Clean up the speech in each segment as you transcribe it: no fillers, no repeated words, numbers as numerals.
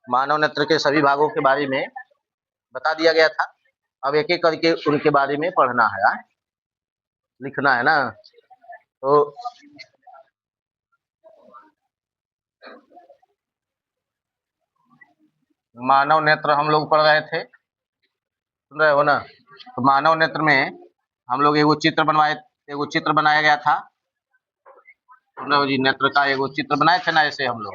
मानव नेत्र के सभी भागों के बारे में बता दिया गया था। अब एक एक करके उनके बारे में पढ़ना है, लिखना है ना। तो मानव नेत्र हम लोग पढ़ रहे थे, सुन रहे हो ना। तो मानव नेत्र में हम लोग एगो चित्र बनाया गया था, सुन रहे हो जी। नेत्र का एगो चित्र बनाए थे ना ऐसे हम लोग।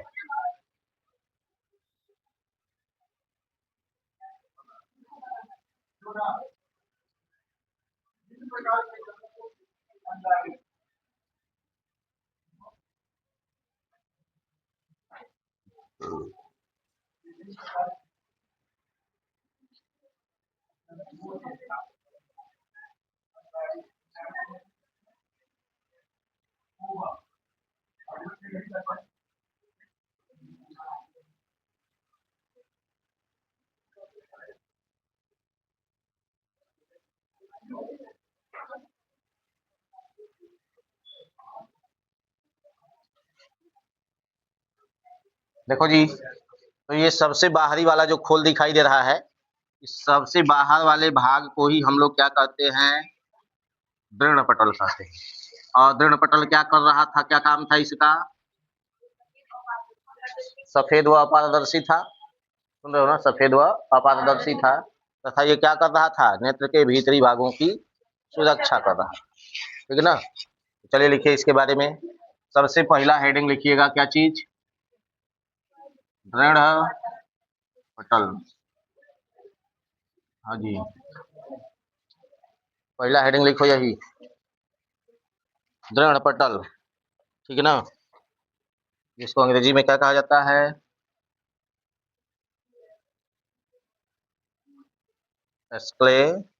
देखो जी, तो ये सबसे बाहरी वाला जो खोल दिखाई दे रहा है, इस सबसे बाहर वाले भाग को ही हम लोग क्या कहते हैं, दृढ़ पटल कहते हैं। और दृढ़ पटल क्या कर रहा था, क्या काम था इसका, सफेद व अपारदर्शी था, सुन रहे हो ना, सफेद व अपारदर्शी था तथा ये क्या कर रहा था, नेत्र के भीतरी भागों की सुरक्षा कर रहा, ठीक है ना। चलिए लिखिए इसके बारे में। सबसे पहला हेडिंग लिखिएगा, क्या चीज, दृढ़ पटल। हाँ जी, पहला हेडिंग लिखो यही, दृढ़ पटल, ठीक है ना। जिसको अंग्रेजी में क्या कहा जाता है, स्क्लेरोटिका।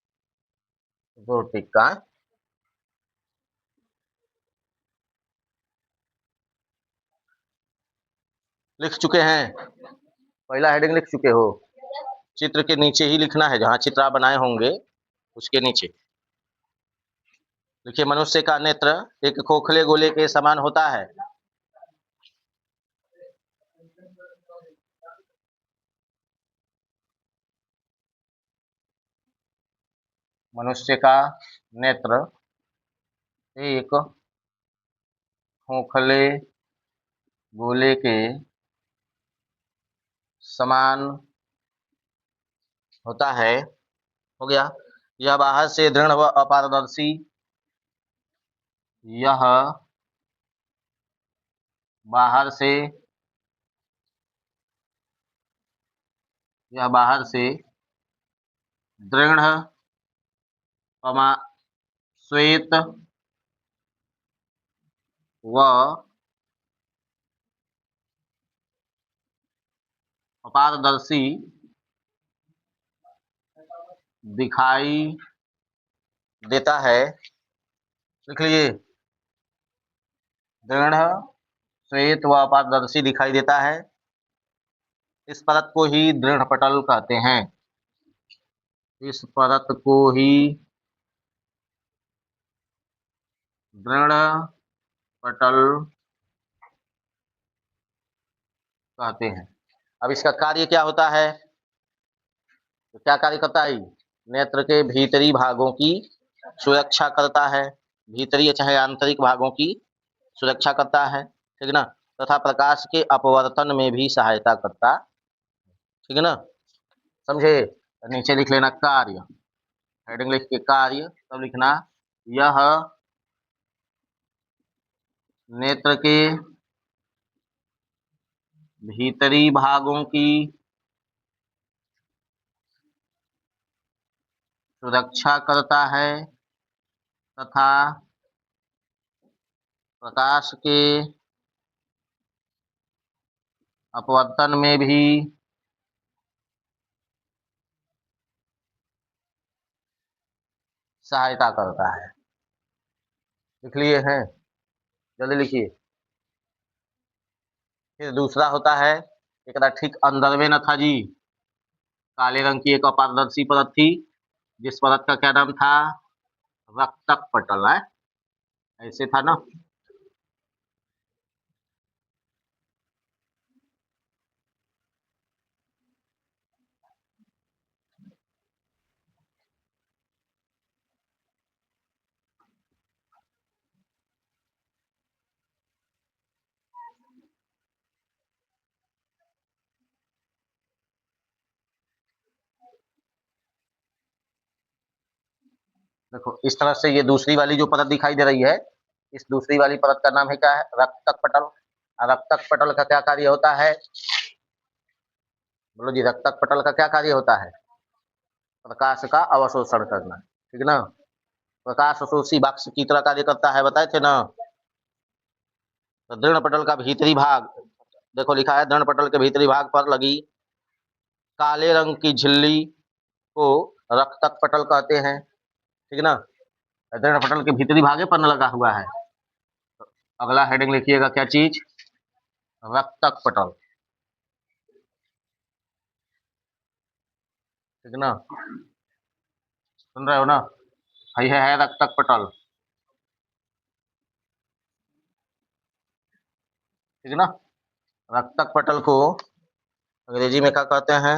लिख चुके हैं, पहला हेडिंग लिख चुके हो। चित्र के नीचे ही लिखना है, जहां चित्र आप बनाए होंगे उसके नीचे लिखिए, मनुष्य का नेत्र एक खोखले गोले के समान होता है। मनुष्य का नेत्र एक खोखले गोले के समान होता है, हो गया। यह बाहर से दृढ़ व अपारदर्शी, यह बाहर से, यह बाहर से दृढ़, श्वेत व अपारदर्शी दिखाई देता है। लिख लीजिए, दृढ़, श्वेत व अपारदर्शी दिखाई देता है। इस परत को ही दृढ़ पटल कहते हैं। इस परत को ही दृढ़ पटल कहते हैं। अब इसका कार्य क्या होता है, तो क्या कार्य करता है, नेत्र के भीतरी भागों की सुरक्षा करता है, भीतरी चाहे आंतरिक भागों की सुरक्षा करता है, ठीक है ना। तथा प्रकाश के अपवर्तन में भी सहायता करता, ठीक है ना, समझे। नीचे लिख लेना कार्य, हेडिंग लिख के कार्य, तब लिखना, यह नेत्र के भीतरी भागों की सुरक्षा करता है तथा प्रकाश के अपवर्तन में भी सहायता करता है। लिख लिए हैं, जल्दी लिखिए। फिर दूसरा होता है, एक ठीक अंदर में न था जी, काले रंग की एक अपारदर्शी परत थी, जिस परत का क्या नाम था, रक्तक पटल है, ऐसे था ना। देखो इस तरह से ये दूसरी वाली जो परत दिखाई दे रही है, इस दूसरी वाली परत का नाम है क्या है? रक्तक पटल। रक्तक पटल का क्या कार्य होता है? बोलो जी, रक्तक पटल का क्या कार्य होता है? प्रकाश का अवशोषण करना, ठीक ना। प्रकाश अवशोषी बाक्स की तरह कार्य करता है, बताए थे ना। तो दृढ़ पटल का भीतरी भाग, देखो लिखा है दृढ़ पटल के भीतरी भाग पर लगी काले रंग की झिल्ली को रक्तक पटल कहते हैं, ठीक ना। दृढ़ पटल के भीतरी भागे पर न लगा हुआ है। अगला हेडिंग लिखिएगा, क्या चीज? रक्तक पटल, ठीक ना। सुन रहे हो ना? है रक्तक पटल, ठीक ना। रक्तक पटल को अंग्रेजी में क्या कहते हैं?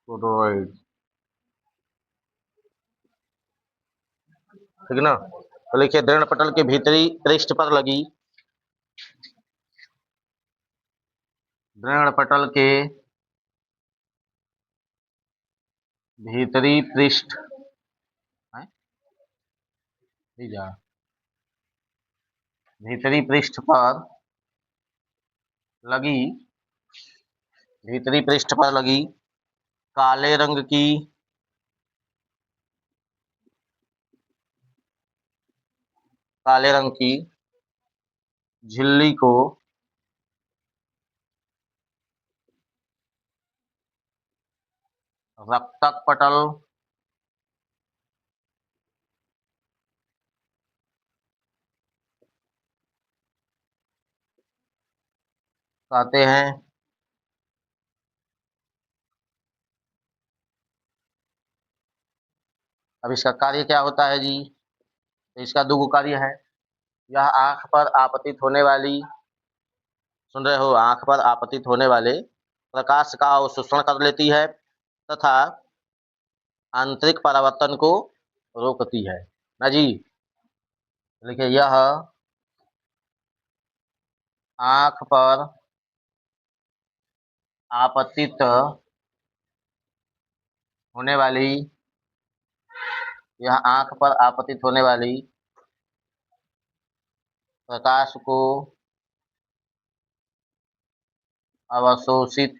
कुरोइड, ठीक ना। तो लिखिए दृढ़ पटल के भीतरी पृष्ठ पर लगी, दृढ़ पटल के भीतरी पृष्ठ है? नहीं जा, भीतरी पृष्ठ पर लगी, भीतरी पृष्ठ पर लगी काले रंग की काले रंग की झिल्ली को रक्तक पटल कहते हैं। अब इसका कार्य क्या होता है जी? तो इसका दो कार्य है। यह आंख पर आपतित होने वाली, सुन रहे हो, आंख पर आपतित होने वाले प्रकाश का अवशोषण कर लेती है तथा आंतरिक परावर्तन को रोकती है ना जी। देखिए यह आंख पर आपतित होने वाली, यह आंख पर आपतित होने वाली प्रकाश को अवशोषित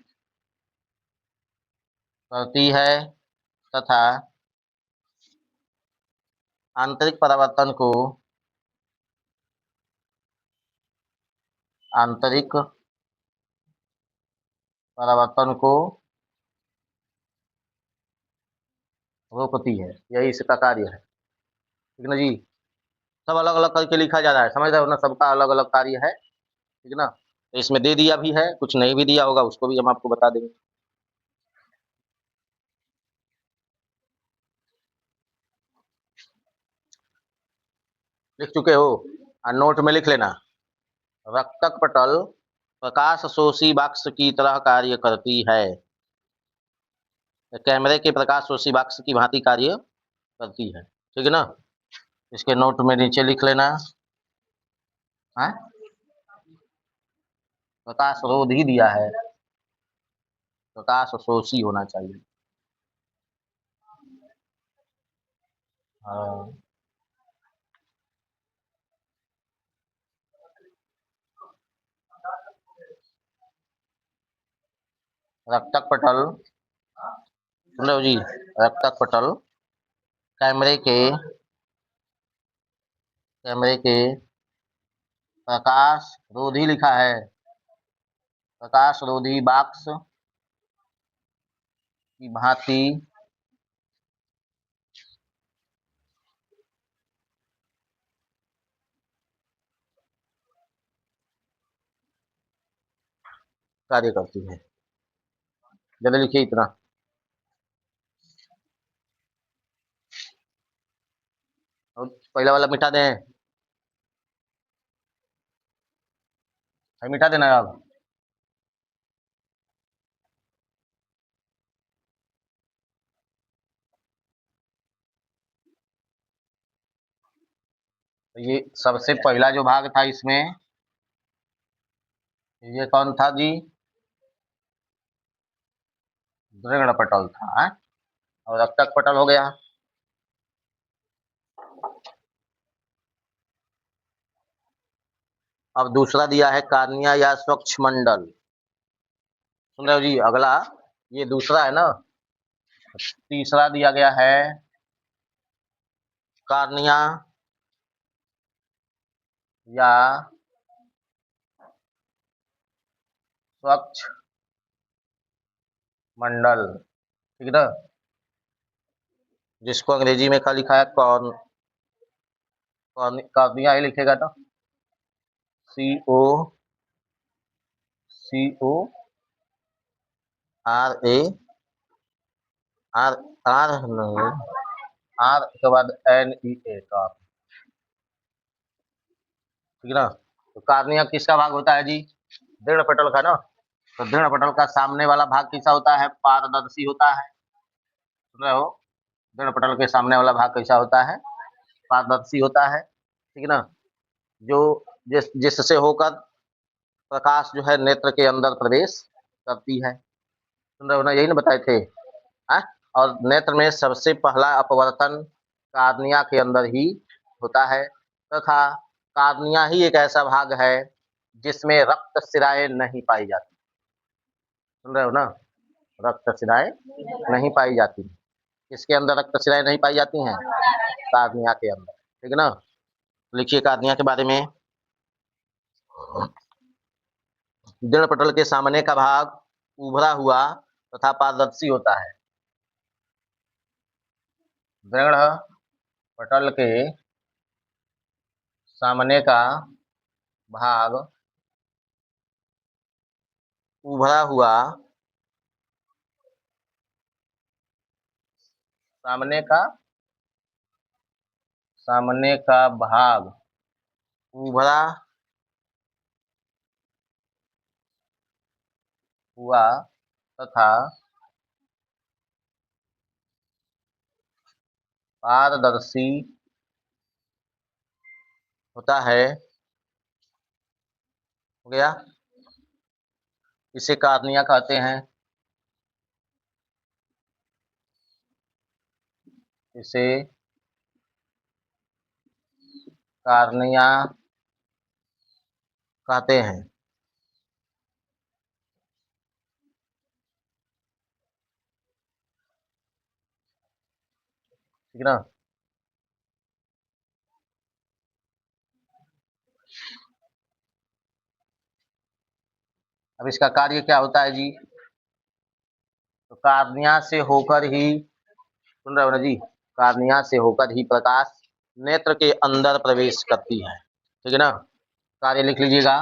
करती है तथा आंतरिक परावर्तन को, आंतरिक परावर्तन को रोकती है। यही इसका कार्य है, ठीक ना जी। सब अलग अलग करके लिखा जा रहा है, समझ रहे हो ना, सबका अलग अलग कार्य है, ठीक ना। तो इसमें दे दिया भी है, कुछ नहीं भी दिया होगा उसको भी हम आपको बता देंगे। लिख चुके हो? नोट में लिख लेना। रक्तक पटल प्रकाश शोषी बाक्स की तरह कार्य करती है, कैमरे के प्रकाश शोषी बाक्स की भांति कार्य करती है, ठीक है ना। इसके नोट में नीचे लिख लेना है, प्रकाश रोध ही दिया है, प्रकाश शोषी होना चाहिए। हाँ। रक्तक पटल, सुन रहे हो जी, रक्तक पटल कैमरे के, कैमरे के प्रकाश रोधी लिखा है, प्रकाश रोधी बाक्स की भांति कार्य करती है। जल्दी लिखिए इतना। और पहला वाला मिटा दें, मिटा देना अब। तो ये सबसे पहला जो भाग था इसमें ये कौन था जी? दृढ़ पटल था, है? और रक्तक पटल हो गया। अब दूसरा दिया है कार्निया या स्वच्छ मंडल। सुन रहे हो जी? अगला ये दूसरा है ना। तीसरा दिया गया है कार्निया या स्वच्छ मंडल, ठीक है ना? जिसको अंग्रेजी में क्या लिखा है? कार्निया ही लिखेगा ना, CO RA, आर आर नहीं, आर के बाद NEA का, ठीक है ना? तो कार्निया किसका भाग होता है जी? दृढ़ पटल का ना। तो दृढ़ पटल का सामने वाला भाग कैसा होता है? पारदर्शी होता है। सुन रहे हो? दृढ़ पटल के सामने वाला भाग कैसा होता है? पारदर्शी होता है, ठीक है ना? जो जिससे होकर प्रकाश जो है नेत्र के अंदर प्रवेश करती है। सुन रहे हो ना? यही ना बताए थे, है? और नेत्र में सबसे पहला अपवर्तन कार्निया के अंदर ही होता है, तथा कार्निया ही एक ऐसा भाग है जिसमें रक्त शिराएं नहीं पाई जाती। सुन रहे हो ना? रक्त शिराएं नहीं पाई जाती। किसके अंदर रक्त शिराएं नहीं पाई जाती हैं? कार्निया के अंदर, ठीक है ना? लिखिए कार्निया के बारे में। दृढ़ पटल के सामने का भाग उभरा हुआ तथा पारदर्शी होता है। दृढ़ पटल के सामने का भाग उभरा हुआ, सामने का भाग उभरा हुआ तथा पारदर्शी होता है। हो गया? इसे कार्निया कहते हैं। इसे कार्निया कहते हैं, ठीक है ना? अब इसका कार्य क्या होता है जी? तो कार्निया से होकर ही, सुन रहे हो ना जी? कार्निया से होकर ही प्रकाश नेत्र के अंदर प्रवेश करती है, ठीक है ना? कार्य लिख लीजिएगा।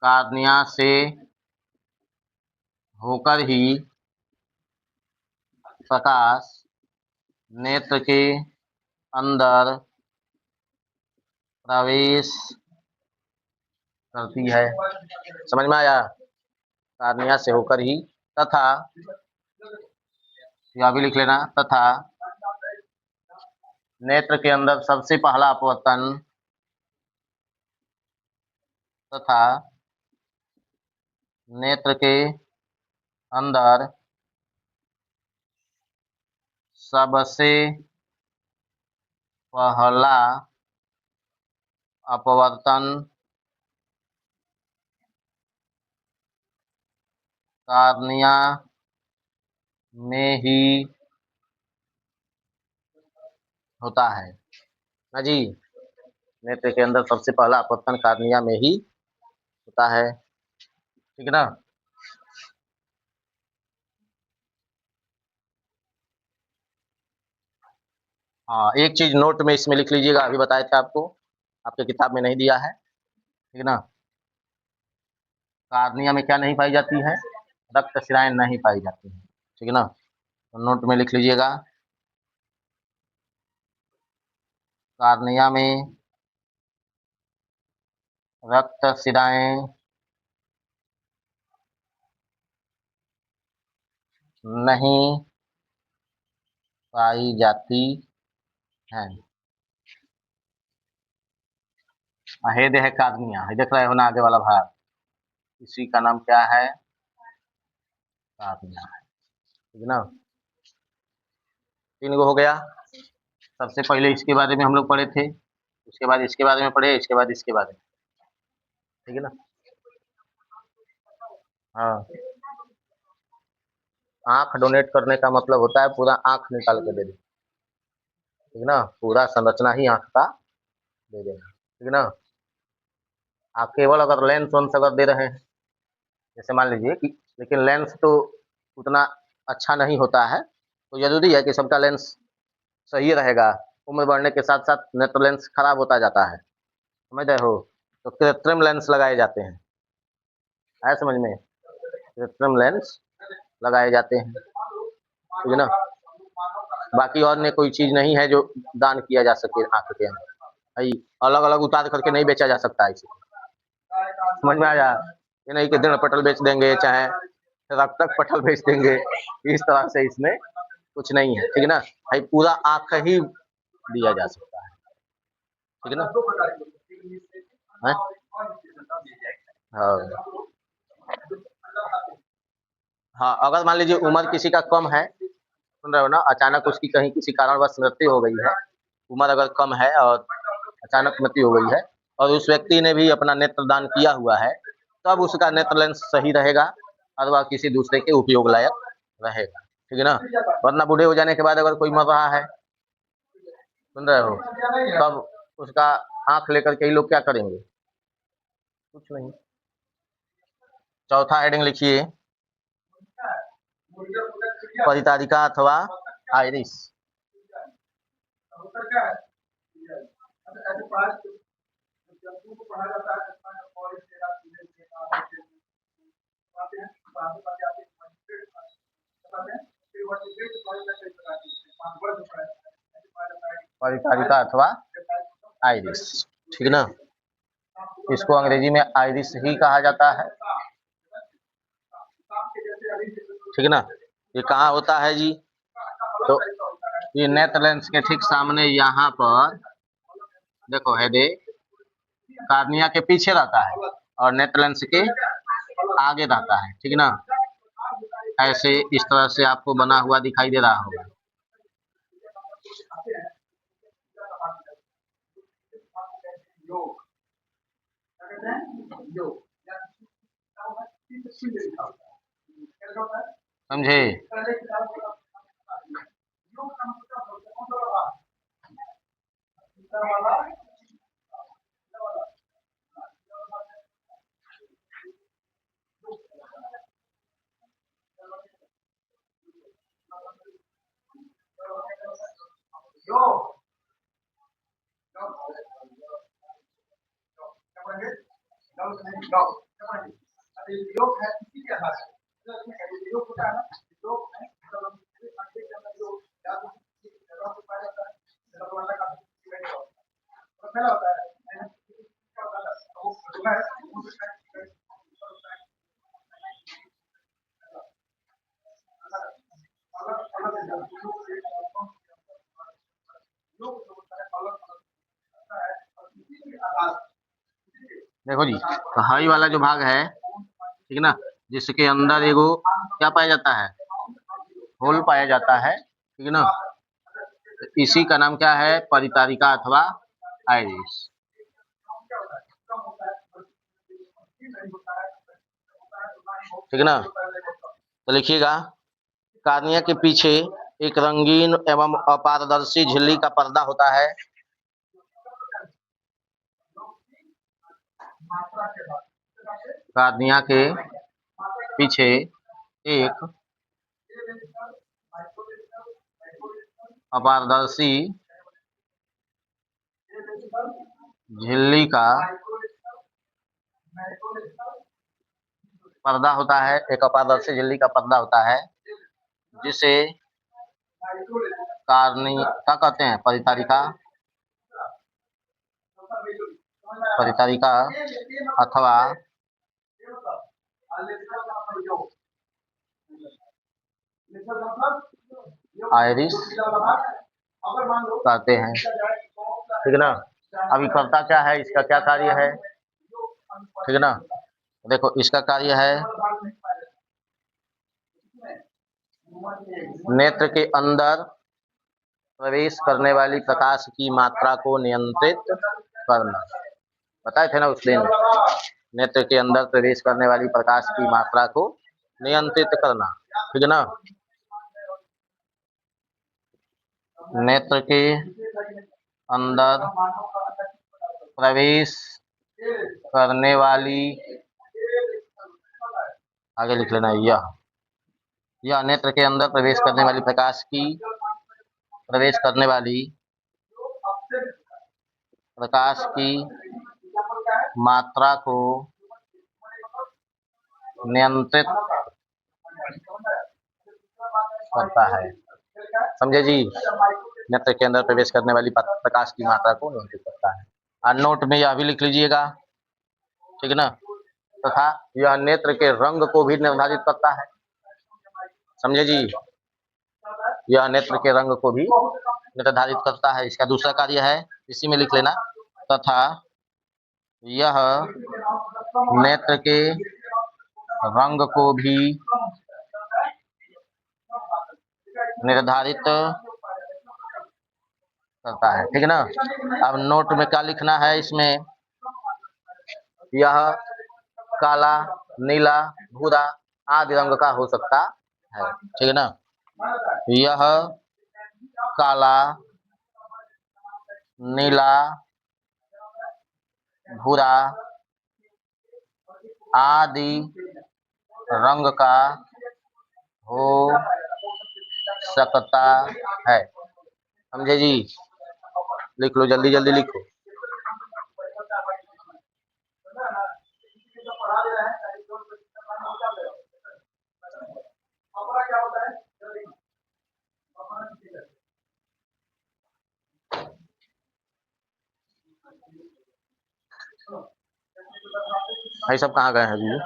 कार्निया से होकर ही प्रकाश नेत्र के अंदर प्रवेश करती है। समझ में आया? कार्निया से होकर ही, तथा, यह भी लिख लेना, तथा नेत्र के अंदर सबसे पहला अपवर्तन, तथा नेत्र के अंदर सबसे पहला अपवर्तन कार्निया में ही होता है ना जी? नेत्र के अंदर सबसे पहला अपवर्तन कार्निया में ही होता है, ठीक है ना? हाँ, एक चीज नोट में इसमें लिख लीजिएगा, अभी बताए थे आपको, आपके किताब में नहीं दिया है, ठीक है ना? कार्निया में क्या नहीं पाई जाती है? रक्त शिराएं नहीं पाई जाती है, ठीक है ना? तो नोट में लिख लीजिएगा, कार्निया में रक्त शिराएं नहीं पाई जाती हैं। अहेद है कार्निया, देख रहे हो ना आगे वाला भाग, इसी का नाम क्या है? कार्निया है, ठीक है ना। 3 गो हो गया। सबसे पहले इसके बारे में हम लोग पढ़े थे, उसके बाद इसके बारे में पढ़े, इसके बाद इसके बारे में, ठीक है ना। हाँ, आंख डोनेट करने का मतलब होता है पूरा आंख निकाल के दे देना, ठीक है ना, पूरा संरचना ही आंख का दे देना, ठीक है ना। आप केवल अगर लेंस वेंस अगर दे रहे हैं, जैसे मान लीजिए कि, लेकिन लेंस तो उतना अच्छा नहीं होता है, तो जरूरी है कि सबका लेंस सही रहेगा। उम्र बढ़ने के साथ साथ नेत्र लेंस खराब होता जाता है, समझ रहे हो, तो कृत्रिम लेंस लगाए जाते हैं, आया समझ में? कृत्रिम लेंस लगाए जाते हैं, ठीक है ना। बाकी और ने कोई चीज नहीं है जो दान किया जा सके आंख के अंदर, भाई अलग अलग उतार करके नहीं बेचा जा सकता इसे, समझ में आया? ये नहीं कि दृढ़ पटल बेच देंगे चाहे रक्तक पटल बेच देंगे, इस तरह से इसमें कुछ नहीं है, ठीक है ना। भाई पूरा आंख ही दिया जा सकता है, ठीक है ना। हैं? हाँ हाँ, अगर मान लीजिए उम्र किसी का कम है, सुन रहे हो ना, अचानक उसकी कहीं किसी कारणवश मृत्यु हो गई है, उम्र अगर कम है और अचानक मृत्यु हो गई है, और उस व्यक्ति ने भी अपना नेत्र दान किया हुआ है, तब उसका नेत्र लेंस सही रहेगा और वह किसी दूसरे के उपयोग लायक रहेगा, ठीक है ना। वरना बूढ़े हो जाने के बाद अगर कोई मर रहा है, सुन रहे हो, तब उसका आंख लेकर के ही लोग क्या करेंगे? कुछ नहीं। चौथा हेडिंग लिखिए, परितारिका अथवा आइरिस। परितारिका अथवा आइरिस, ठीक ना। इसको अंग्रेजी में आइरिस ही कहा जाता है, ठीक ना। ये कहाँ होता है जी? तो ये नेत्र लेंस के ठीक सामने यहाँ पर देखो, हेडे कार्निया के पीछे रहता है और नेत्र लेंस के आगे रहता है, ठीक ना। ऐसे इस तरह से आपको बना हुआ दिखाई दे रहा होगा, समझे? देखो जी, तो हाई वाला जो भाग है, ठीक है ना, जिसके अंदर एगो क्या पाया जाता है? होल पाया जाता है, ठीक है ना। तो इसी का नाम क्या है? परितारिका अथवा आइरिस, ठीक है ना। तो लिखिएगा, कार्निया के पीछे एक रंगीन एवं अपारदर्शी झिल्ली का पर्दा होता है, कार्निया के पीछे एक अपारदर्शी झिल्ली का पर्दा होता है, एक अपारदर्शी झिल्ली का पर्दा होता है, जिसे क्या कहते हैं? परितारिका, परितारिका अथवा आइरिस कहते हैं, ठीक है ना। अभिकर्ता क्या है, इसका क्या कार्य है, ठीक है ना। देखो इसका कार्य है नेत्र के अंदर प्रवेश करने वाली प्रकाश की मात्रा को नियंत्रित करना। बताए थे ना उस दिन, नेत्र के अंदर प्रवेश करने वाली प्रकाश की मात्रा को नियंत्रित करना, ठीक है ना। नेत्र के अंदर प्रवेश करने वाली, आगे लिख लेना, यह नेत्र के अंदर प्रवेश करने वाली प्रकाश की मात्रा को नियंत्रित करता है, समझे जी। नेत्र के अंदर प्रवेश करने वाली प्रकाश की मात्रा को नियंत्रित करता है। और नोट में यह भी लिख लीजिएगा, ठीक है ना। तथा यह नेत्र के रंग को भी निर्धारित करता है, समझे जी। यह नेत्र के रंग को भी निर्धारित करता है। इसका दूसरा कार्य है, इसी में लिख लेना, तथा यह नेत्र के रंग को भी निर्धारित करता है, ठीक है ना। अब नोट में क्या लिखना है, इसमें यह काला, नीला, भूरा आदि रंग का हो सकता है, ठीक है ना। यह काला, नीला, भूरा आदि रंग का हो सकता है, समझे जी। लिख लो, जल्दी जल्दी लिखो। भाई सब कहाँ गए हैं जी?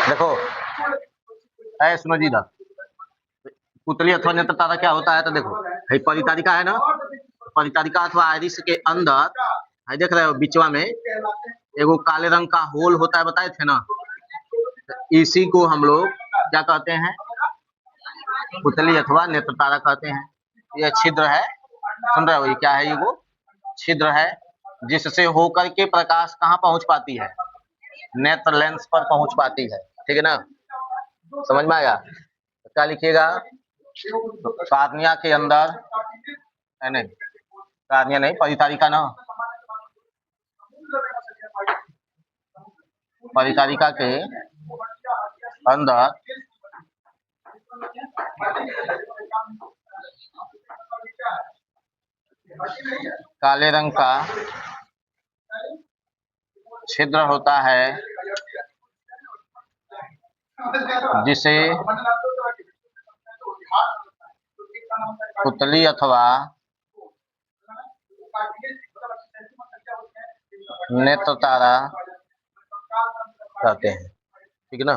देखो ऐ सुनो जी, इधर पुतली अथवा नेत्र तारा क्या होता है, तो देखो परितारिका है ना, परितारिका अथवा आइरिस के अंदर है, देख रहे हो बीचवा में एगो काले रंग का होल होता है, बताए थे ना। इसी को हम लोग क्या कहते हैं, पुतली अथवा नेत्र तारा कहते हैं। यह छिद्र है, सुन रहे हो, ये क्या है, ये वो छिद्र है जिससे होकर के प्रकाश कहाँ पहुंच पाती है, नेत्र लेंस पर पहुंच पाती है, ठीक है ना। समझ में आया। क्या लिखिएगा, कार्निया के अंदर, नहीं कार्निया नहीं, परितारिका ना, परितारिका के अंदर काले रंग का छिद्र होता है जिसे पुतली अथवा नेत्र तारा कहते हैं, ठीक है ना।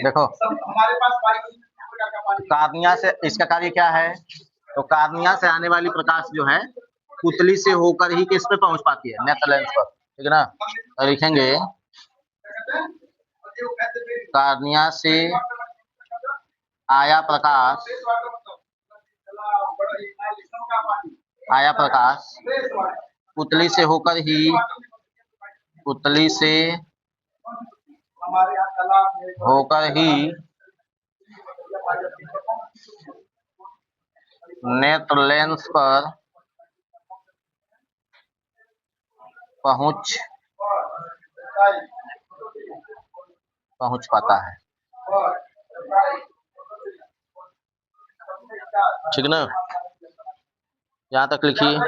देखो कार्निया से इसका कार्य क्या है, तो कार्निया से आने वाली प्रकाश जो है पुतली से होकर ही किस पे पहुंच पाती है, नेत्र लेंस पर, ठीक है ना। तो लिखेंगे कार्निया से आया प्रकाश पुतली से होकर ही नेत्र लेंस पर पहुंच पाता है। ठीक ना, यहां तक लिखिए।